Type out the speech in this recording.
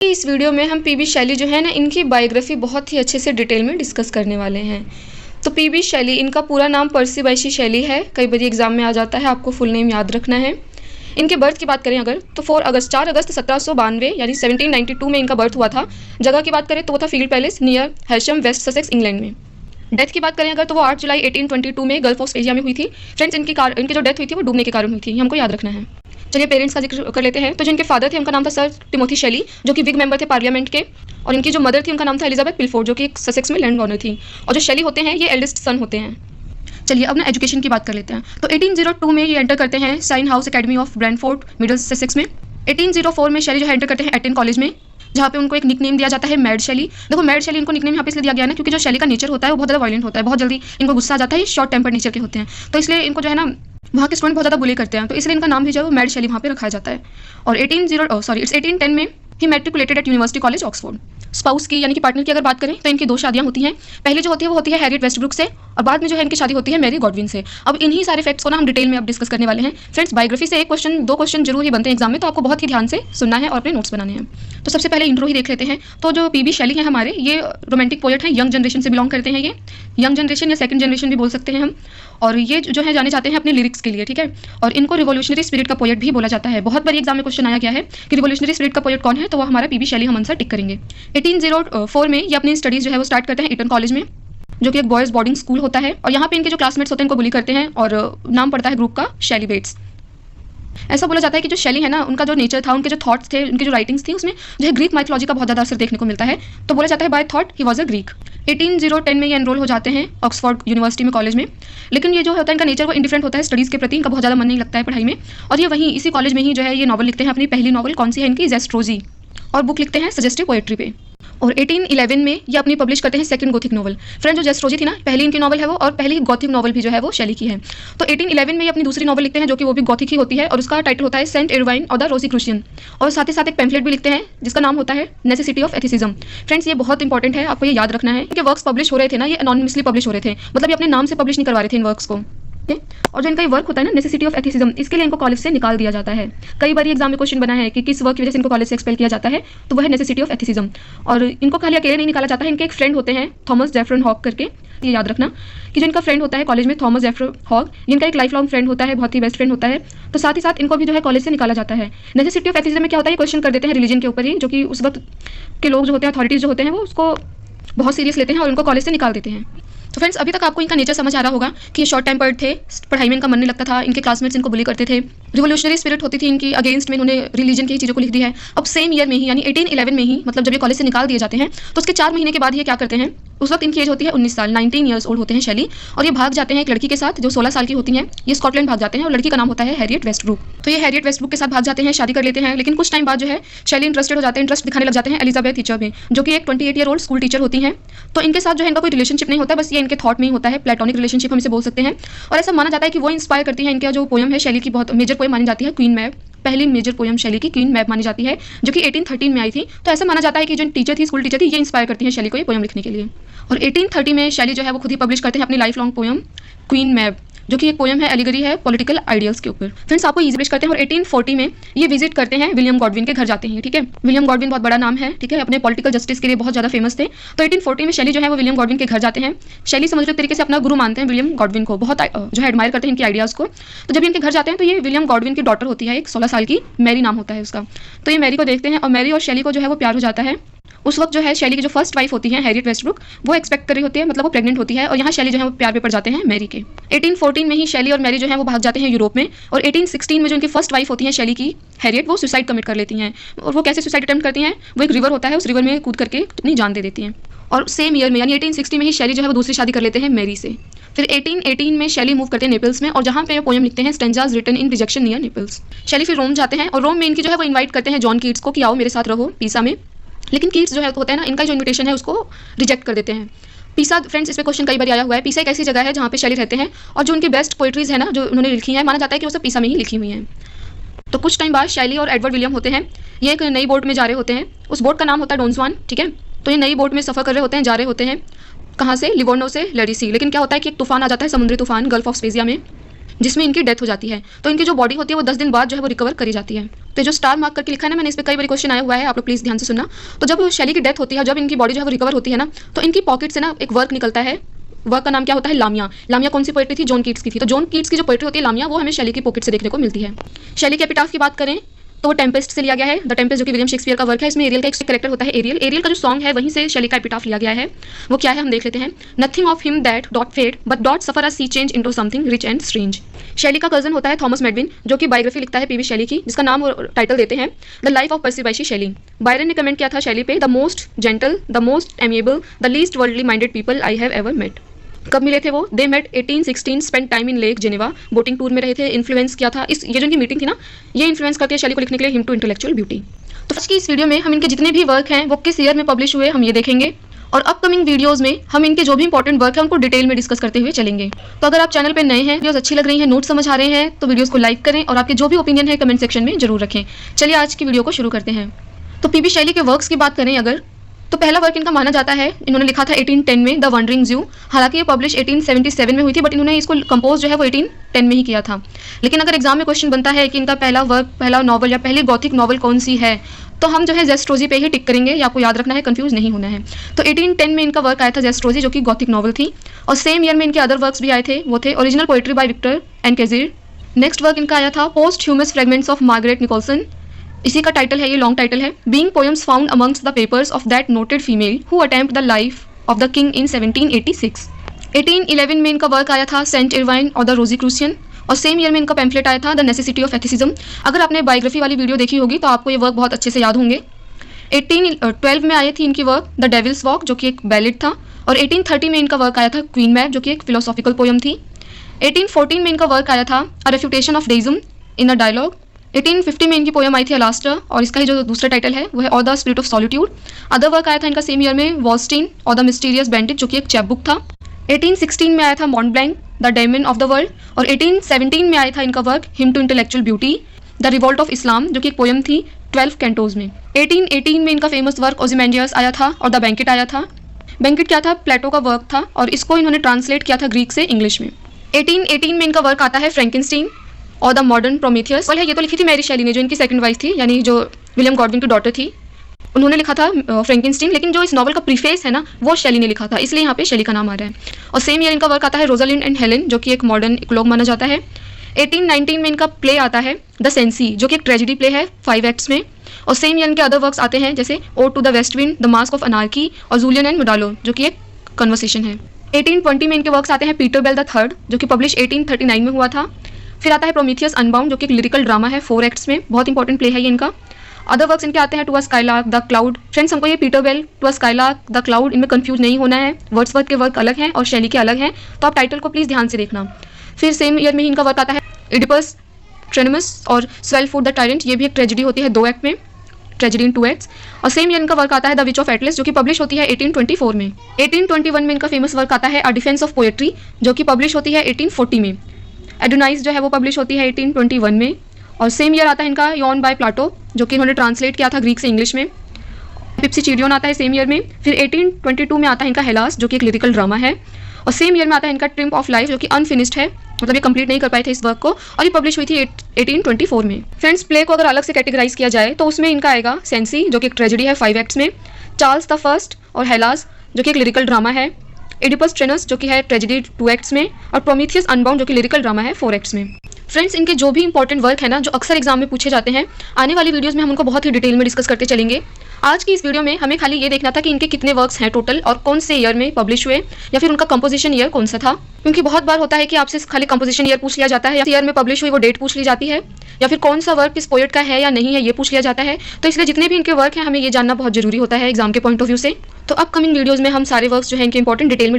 कि इस वीडियो में हम पीबी शैली जो है ना, इनकी बायोग्राफी बहुत ही अच्छे से डिटेल में डिस्कस करने वाले हैं। तो पीबी शैली, इनका पूरा नाम पर्सी बायशी शैली है। कई बार एग्जाम में आ जाता है, आपको फुल नेम याद रखना है। इनके बर्थ की बात करें अगर, तो 4 अगस्त 1792 यानी 1792 में इनका बर्थ हुआ था। जगह की बात करें तो वो था Field Place near Horsham, West Sussex, England में। डेथ की बात करें अगर, तो वो 8 जुलाई 1822 में गल्फ ऑफ स्पेजिया में हुई थी। फ्रेंड्स, इनकी जो डेथ हुई थी वो डूबने के कारण हुई थी, ये हमको याद रखना है। चलिए पेरेंट्स का जिक्र कर लेते हैं। तो जिनके फादर थे उनका नाम था सर टिमोथी शैली, जो कि विग मेंबर थे पार्लियामेंट के। और इनकी जो मदर थी उनका नाम था एलिजाबेथ पिलफोर्ड, जो कि एक ससेक्स में लैंड ओनर थी। और जो शैली होते हैं ये एल्डेस्ट सन होते हैं। चलिए अब ना एजुकेशन की बात कर लेते हैं। तो 1802 में ये एंटर करते हैं Syon House Academy of Brentford, Middlesex में। 1804 में शैली जो है एंटर करते हैं एटन कॉलेज में, जहाँ पे उनको एक निकनेम दिया जाता है मैड शैली। देखो मैड शैली इनको निकनेम यहाँ पे इसलिए दिया गया है ना, क्योंकि जो शैली का नेचर होता है वो बहुत ज़्यादा वायलेंट होता है, बहुत जल्दी इनको गुस्सा आ जाता है, शॉर्ट टेम्पर नेचर के होते हैं। तो इसलिए इनको जो है ना वहाँ के स्टूडेंट बहुत ज़्यादा बुली करते हैं, तो इसलिए इनका नाम भी जो है वो मैड शैली वहाँ पे रखा जाता है। और 1810 में ही matriculated at University College Oxford. Spouse की यानी कि पार्टनर की अगर बात करें तो इनकी 2 शादियां होती हैं। पहली जो होती है वो होती है हैरियट वेस्टब्रुक से, और बाद में जो है इनकी शादी होती है मैरी गॉडविन से। अब इन्हीं सारे फैक्ट्स को ना हम डिटेल में अब डिस्कस करने वाले हैं। फ्रेंड्स, बायोग्राफी से 2 क्वेश्चन जरूर ही बनते हैं एग्जाम में, तो आपको बहुत ही ध्यान से सुनना है और अपने नोट्स बनाने हैं। तो सबसे पहले इंट्रो ही देख लेते हैं। तो जो पीबी शैली है हमारे, ये रोमांटिक पोएट हैं, यंग जनरेशन से बिलोंग करते हैं। ये यंग जनरेशन या सेकंड जनरेशन भी बोल सकते हैं हम। और ये जो है जाने जाते हैं अपने लिरिक्स के लिए, ठीक है। और इनको रिवोल्यूशनरी स्पिरिट का पोएट भी बोला जाता है। बहुत बार एग्जाम में क्वेश्चन आया गया है कि रिवोल्यूशनरी स्पिरिट का पोएट कौन है, तो वो हमारा पीबी शैली, हम आंसर टिक करेंगे। 1804 में ये अपनी स्टडीज जो है वो स्टार्ट करते हैं ईटन कॉलेज में, जो कि एक बॉयज़ बोर्डिंग स्कूल होता है। और यहाँ पे इनके जो क्लासमेट्स होते हैं इनको बुली करते हैं, और नाम पड़ता है ग्रुप का शैली बेट्स। ऐसा बोला जाता है कि जो शैली है ना, उनका जो नेचर था, उनके जो थॉट्स थे, उनकी जो राइटिंग्स थी, उसमें जो है ग्रीक माइथोलॉजी का बहुत ज़्यादा असर देखने को मिलता है। तो बोला जाता है by thought he was a Greek. 1810 में ये एनरोल हो जाते हैं ऑक्सफोर्ड यूनिवर्सिटी में, कॉलेज में। लेकिन ये जो होता है इनका नेचर वो इंडिफरेंट होता है स्टडीज़ के प्रति, इनका बहुत ज़्यादा मन नहीं लगता है पढ़ाई में। और ये वहीं इसी कॉलेज में ही जो है ये नॉवल लिखते हैं। अपनी पहली नॉवल कौन सी है इनकी, जेस्ट्रोजी, और बुक लिखते हैं सजेस्टिव पोएट्री पे। और 1811 में ये अपनी पब्लिश करते हैं सेकंड गोथिक नॉवल। फ्रेंड, जो जेस्ट्रोजी थी ना, पहली इनकी नॉवल है वो, और पहली गोथिक नॉवल भी जो है वो शैली की है। तो 1811 में ये अपनी दूसरी नॉवल लिखते हैं, जो कि वो भी गोथिक ही होती है, और उसका टाइटल होता है सेंट एरवाइन और द रोसीक्रूशियन। और साथ ही साथ एक पैम्फलेट भी लिखते हैं जिसका नाम होता है नेसेसिटी ऑफ एथिसिज्म। फ्रेंड्स, ये बहुत इंपॉर्टेंट है, आपको ये याद रखना है। इनके वर्क्स पब्लिश हो रहे थे ना, ये एनोनिमसली पब्लिश हो रहे थे, मतलब ये अपने नाम से पब्लिश नहीं करवा रहे थे इन वर्क्स को। और जो इनका ये वर्क होता है ना, नेसेसिटी ऑफ एथिसिज्म, इसके लिए इनको कॉलेज से निकाल दिया जाता है। कई बार एग्जाम में क्वेश्चन बना है कि किस वर्क की वजह से इनको कॉलेज से एक्सपेल किया जाता है, तो वह है नेसेसिटी ऑफ एथिसिज्म। और इनको खाली अकेले नहीं निकाला जाता है, इनके एक फ्रेंड होते हैं थॉमस जेफरन हॉग करके। ये याद रखना कि जो इनका फ्रेंड होता है कॉलेज में, थॉमस जेफरन हॉग, इनका एक लाइफ लॉन्ग फ्रेंड होता है, बहुत ही बेस्ट फ्रेंड होता है। तो साथ ही साथ इनको भी जो है कॉलेज से निकाला जाता है। नेसेसिटी ऑफ एथिसिज्म में क्या होता है, क्वेश्चन कर देते हैं रिलीजन के ऊपर ही, जो कि उस वक्त के लोग जो होते हैं, अथॉरिटीज जो होते हैं, वो उसको बहुत सीरियस लेते हैं और उनको कॉलेज से निकाल देते हैं। तो फ्रेंड्स, अभी तक आपको इनका नेचर समझ आ रहा होगा कि ये शॉर्ट टेम्पर्ड थे, पढ़ाई में इनका मन नहीं लगता था, इनके क्लासमेट्स इनको बुली करते थे, रिवोल्यूशनरी स्पिरिट होती थी इनकी, अगेंस्ट में इन्होंने रिलीजन की ही चीज़ों को लिख दी है। अब सेम ईयर में ही यानी 1811 में ही, मतलब जब ये कॉलेज से निकाल दिए जाते हैं, तो उसके 4 महीने के बाद ये क्या करते हैं, उस वक्त इनकी एज होती है 19 साल, 19 ईयर्स ओल्ड होते हैं शैली। और ये भाग जाते हैं एक लड़की के साथ जो 16 साल की होती हैं। ये स्कॉटलैंड भाग जाते हैं, और लड़की का नाम होता है हैरियट वेस्टब्रुक। तो ये हैरियट वेस्टब्रुक के साथ भाग जाते हैं, शादी कर लेते हैं। लेकिन कुछ टाइम बाद जो है शैली इंटरेस्टेड हो जाते हैं, इंटरेस्ट दिखाने लग जाते हैं एलिजाबेथ टीचर में, जो कि एक 28 ईयर ओल्ड स्कूल टीचर होती हैं। तो इनके साथ जो है इनका कोई रिलेशनशिप नहीं होता, बस ये इनके थॉट में ही होता है, प्लेटोनिक रिलेशनशिप हम इसे बोल सकते हैं। और ऐसा माना जाता है कि वो इंस्पायर करती है, इनका जो पोयम है शैली की बहुत मेजर पोयम मानी जाती है, क्वीन मैब। पहली मेजर पोयम शैली की क्वीन मैब मानी जाती है, जो कि 1813 में आई थी। तो ऐसा माना जाता है कि जो टीचर थी, स्कूल टीचर थी, ये इंस्पायर करती है शैली को ये पोयम लिखने के लिए। और 1830 में शैली जो है वो खुद ही पब्लिश करते हैं अपनी लाइफ लॉन्ग पोयम क्वीन मैब, जो कि एक पोयम है, एलिगरी है पॉलिटिकल आइडियल्स के ऊपर। फ्रेंड्स, आपको इजी पेश करते हैं। और 1840 में ये विजिट करते हैं विलियम गॉडविन के घर जाते हैं, ठीक है। विलियम गॉडविन बहुत बड़ा नाम है, ठीक है, अपने पॉलिटिकल जस्टिस के लिए बहुत ज़्यादा फेमस थे। तो 1840 में शैली जो है वो विलियम गॉडविन के घर जाते हैं। शैली समझ लो एक तरीके से अपना गुरु मानते हैं विलियम गॉडविन को, बहुत जो है एडमायर करते हैं इनकी आइडियाज़ को। तो जब इनके घर जाते हैं तो ये विलियम गॉडविन की डॉटर होती है एक 16 साल की, मैरी नाम होता है उसका। तो ये मैरी को देखते हैं, और मैरी और शैली को जो है वो प्यार हो जाता है। उस वक्त जो है शैली की जो फर्स्ट वाइफ होती है हैरियट वेस्टब्रुक, वो एक्सपेक्ट कर रही होती है, मतलब वो प्रेग्नेंट होती है। और यहाँ शैली जो है वो प्यार पे पड़ जाते हैं मैरी के। 1814 में ही शैली और मैरी जो है वो भाग जाते हैं यूरोप में। और 1816 में जो उनकी फर्स्ट वाइफ होती है शैली की, हैरियट, वो सुसाइड कमिट कर लेती हैं। और वो कैसे सुसाइड अटेम्प्ट करती हैं, वो एक रिवर होता है, उस रिवर में कूद करके अपनी जान दे देती हैं। और सेम ईयर में यानी 1860 में ही शैली जो है वो दूसरी शादी कर लेते हैं मैरी से। फिर 1818 में शैली मूव करते हैं नेपल्स में, और जहाँ पे पोयम लिखते हैं stanzas written in rejection near Naples. Shelley फिर रोम जाते हैं, और रोम में इनकी जो है वो इन्वाइट करते हैं जॉन कीट्स को कि आओ मेरे साथ रहो पीसा में। लेकिन कीट्स जो है होता है ना, इनका जो इन्विटेशन है उसको रिजेक्ट कर देते हैं। पीसा, फ्रेंड्स, इस पे क्वेश्चन कई बार आया हुआ है। पीसा एक ऐसी जगह है जहाँ पे शैली रहते हैं, और जो उनकी बेस्ट पोइट्रीज है ना जो उन्होंने लिखी है, माना जाता है कि वो सब पीसा में ही लिखी हुई हैं। तो कुछ टाइम बाद शैली और एडवर्ड विलियम होते हैं, ये एक नई बोट में जा रहे होते हैं। उस बोट का नाम होता है डॉन स्वान, ठीक है। तो ये नई बोट में सफ़र कर रहे होते हैं, जा रहे होते हैं कहाँ से, लिवोर्नो से लेडी सी। लेकिन क्या होता है कि एक तूफान आ जाता है, समुद्री तूफान, गल्फ ऑफ स्पेजिया में। जिसमें इनकी डेथ हो जाती है। तो इनकी जो बॉडी होती है वो 10 दिन बाद जो है वो रिकवर करी जाती है। तो जो स्टार मार्क करके लिखा है ना मैंने, इस पर कई बार क्वेश्चन आया हुआ है, आप लोग प्लीज़ ध्यान से सुनना। तो जब शैली की डेथ होती है, जब इनकी बॉडी जो है वो रिकवर होती है ना, तो इनकी पॉकेट से ना एक वर्क निकलता है। वर्क का नाम क्या होता है? लामिया। लामिया कौन सी पोएट्री थी? जॉन कीट्स की थी। तो जॉन कीट्स की जो पोएट्री होती है लामिया, वो हमें शैली की पॉकेट से देखने को मिलती है। शैली के एपिटाफ की बात करें तो वो टेम्पेस्ट से लिया गया है। द टेम्पेस्ट जो कि विलियम शेक्सपियर का वर्क है, इसमें एरियल का एक कैरेक्टर होता है एरियल। एरियल का जो सॉन्ग है वहीं से शैली का एपिटाफ लिया गया है। वो क्या है हम देख लेते हैं। Nothing of him that doth fade but doth suffer a sea change into something rich and strange. Shelley का कजन होता है थॉमस मेडविन, जो कि बायोग्राफी लिखता है पीबी शैली की, जिसका नाम और टाइटल देते हैं the life of Percy Bysshe Shelley. Byron ने कमेंट किया था शैली पे, the most gentle, the most amiable, the least worldly minded people I have ever met. कब मिले थे वो? They met 1816, spend time in Lake Geneva, boating tour में रहे थे। इन्फ्लुएंस किया था ये जो इनकी मीटिंग थी ना, ये इन्फ्लुएंस करती है शैली को लिखने के लिए हिम टू इंटेलेक्चुअल ब्यूटी। तो आज की इस वीडियो में हम इनके जितने भी वर्क हैं वो किस ईयर में पब्लिश हुए हम ये देखेंगे, और अपकमिंग वीडियोस में हम इनके जो भी इंपॉर्टेंट वर्क है उनको डिटेल में डिस्कस करते हुए चलेंगे। तो अगर आप चैनल पे नए हैं, वीडियोस अच्छी लग रही हैं, नोट समझ आ रहे हैं, तो वीडियोस को लाइक करें और आपके जो भी ओपिनियन है कमेंट सेक्शन में जरूर रखें। चलिए आज की वीडियो को शुरू करते हैं। तो पीबी शैली के वर्क्स की बात करें अगर, तो पहला वर्क इनका माना जाता है, इन्होंने लिखा था 1810 में, द वंडरिंग ज़ू। हालांकि ये पब्लिश 1877 में हुई थी, बट इन्होंने इसको कंपोज जो है वो 1810 में ही किया था। लेकिन अगर एग्जाम में क्वेश्चन बनता है कि इनका पहला वर्क, पहला नॉवल या पहली गॉथिक नॉवल कौन सी है, तो हम जो है जेस्ट्रोजी पे ही टिक करेंगे। ये आपको याद रखना है, कंफ्यूज नहीं होना है। तो 1810 में इनका वर्क आया था जेस्ट्रोजी, जो कि गॉथिक नॉवल थी, और सेम ईयर में इनके अदर वर्क्स भी आए थे, वो थे original poetry by Victor and Cazire. Next work इनका आया था Posthumous fragments of Margaret Nicholson. इसी का टाइटल है, ये लॉन्ग टाइटल है, being poems found amongst the papers of that noted female who attempt the life of the king in 1786। 1811 में इनका वर्क आया था सेंट इरवाइन और द रोजीक्रूसियन, और सेम ईयर में इनका पैम्फलेट आया था द नेसेसिटी ऑफ एथिसिज्म। अगर आपने बायोग्राफी वाली वीडियो देखी होगी तो आपको ये वर्क बहुत अच्छे से याद होंगे। 1812 में आई थी इनकी वर्क द डेविल्स वॉक, जो कि एक बैलेड था, और 1830 में इनका वर्क आया था क्वीन मैप, जो कि एक फिलोसॉफिकल पोएम थी। 1814 में इनका वर्क आया था अ refutation of डेइज्म in a dialogue. 1850 में इनकी पोएम आई थी अलास्टर, और इसका ही जो दूसरा टाइटल है वो है और the spirit of solitude. Other work आया था इनका सेम ईयर में वॉलस्टीन और द मिस्टीरियस बैंडिट, जो कि एक चैप बुक था। 1816 में आया था Mont Blanc the daemon of the world, और 1817 में आया था इनका work hymn to intellectual beauty the revolt of Islam, जो कि एक पोएम थी 12 कैंटोज में। 1818 में इनका फेमस वर्क ओzymandias आया था, और द बैंकेट आया था। बैंकेट क्या था? प्लेटो का वर्क था, और इसको इन्होंने ट्रांसलेट किया था ग्रीक से इंग्लिश में। 1818 में इनका वर्क आता है फ्रैंकेनस्टीन और द मॉडर्न प्रोमेथियस। ये तो लिखी थी मैरी शैली ने, जो इनकी सेकंड वाइफ थी, यानी जो विलियम गॉडविन की डॉटर थी, उन्होंने लिखा था फ्रैंकेनस्टीन, लेकिन जो इस नॉवल का प्रीफेस है ना वो शैली ने लिखा था, इसलिए यहाँ पे शैली का नाम आ रहा है। और सेम ईयर इनका वर्क आता है रोजालिंड एंड हेलेन, जो कि एक मॉडर्न इक्लोग माना जाता है। 1819 में इनका प्ले आता है द सेंसी, जो कि एक ट्रेजेडी प्ले है 5 एक्ट्स में। और सेम ईयर इनके अदर वर्क्स आते हैं जैसे O to the west wind, the mask of anarchy और जूलियन एंड मोडालो, जो कि एक कन्वर्सेशन है। 1820 में इनके वर्क्स आते हैं पीटर बेल द थर्ड, जो कि पब्लिश 1839 में हुआ था। फिर आता है प्रोमीथियस अनबाउंड, जो कि एक लिरिकल ड्रामा है 4 एक्ट्स में, बहुत इंपॉर्टेंट प्ले है ये इनका। अदर वर्क्स इनके आते हैं to a skylark the cloud. Friends, हमको ये Peter Bell, to a skylark the cloud, इनमें कंफ्यूज नहीं होना है। वर्ड्सवर्थ के वर्क अलग हैं और शैली के अलग हैं, तो आप टाइटल को प्लीज़ ध्यान से देखना। फिर सेम ईयर में ही इनका वर्क आता है इडिपस ट्रेनमस और स्वेल फूड द टायरेंट, ये भी एक ट्रेजेडी होती है 2 एक्ट में, ट्रेजेडी इन 2 एक्ट्स। और सेम ईयर इनका वर्क आता है द विच ऑफ एटलस, जो कि पब्लिश होती है 1824 में। 1821 में इनका फेमस वर्क आता है अ डिफेंस ऑफ पोएट्री, जो कि पब्लिश होती है 1840 में। एडोनाइज जो है वो पब्लिश होती है 1821 में। और सेम ईयर आता है इनका यॉन बाय प्लाटो, जो कि इन्होंने ट्रांसलेट किया था ग्रीक से इंग्लिश में। पिप्सी चीडियन आता है सेम ईयर में। फिर 1822 में आता है इनका हेलास, जो कि एक लिरिकल ड्रामा है। और सेम ईयर में आता है इनका ट्रिम्प ऑफ लाइफ, जो कि अनफिनिश्ड है, मतलब ये कंप्लीट नहीं कर पाए थे इस वर्क को, और ये पब्लिश हुई थी 1824 में। फ्रेंड्स, प्ले को अगर अलग से कैटेगराइज किया जाए तो उसमें इनका आएगा सेंसी, जो कि एक ट्रेजेडी है 5 एक्ट्स में, चार्ल्स द फर्स्ट और हेलास, जो कि एक लिरिकल ड्रामा है, एडिपस ट्रेनस, जो कि है ट्रेजेडी 2 एक्ट्स में, और प्रोमीथियस अनबाउंड, जो कि लिरिकल ड्रामा है 4 एक्ट्स में। फ्रेंड्स, इनके जो भी इंपॉर्टेंट वर्क है ना, जो अक्सर एग्जाम में पूछे जाते हैं, आने वाली वीडियोस में हम उनको बहुत ही डिटेल में डिस्कस करते चलेंगे। आज की इस वीडियो में हमें खाली ये देखना था कि इनके कितने वर्क्स हैं टोटल, और कौन से ईयर में पब्लिश हुए, या फिर उनका कंपोजिशन ईयर कौन सा था। क्योंकि बहुत बार होता है कि आपसे खाली कंपोजिशन ईयर पूछ लिया जाता है, या ईयर में पब्लिश हुई वो डेट पूछ ली जाती है, या फिर कौन सा वर्क किस पोएट का है या नहीं है ये पूछ लिया जाता है। तो इसलिए जितने भी इनके वर्क हैं हमें ये जानना बहुत जरूरी होता है एग्जाम के पॉइंट ऑफ व्यू से। तो अपकमिंग वीडियोज़ में हम सारे वर्क्स जो है इनके इंपॉर्टेंट डिटेल में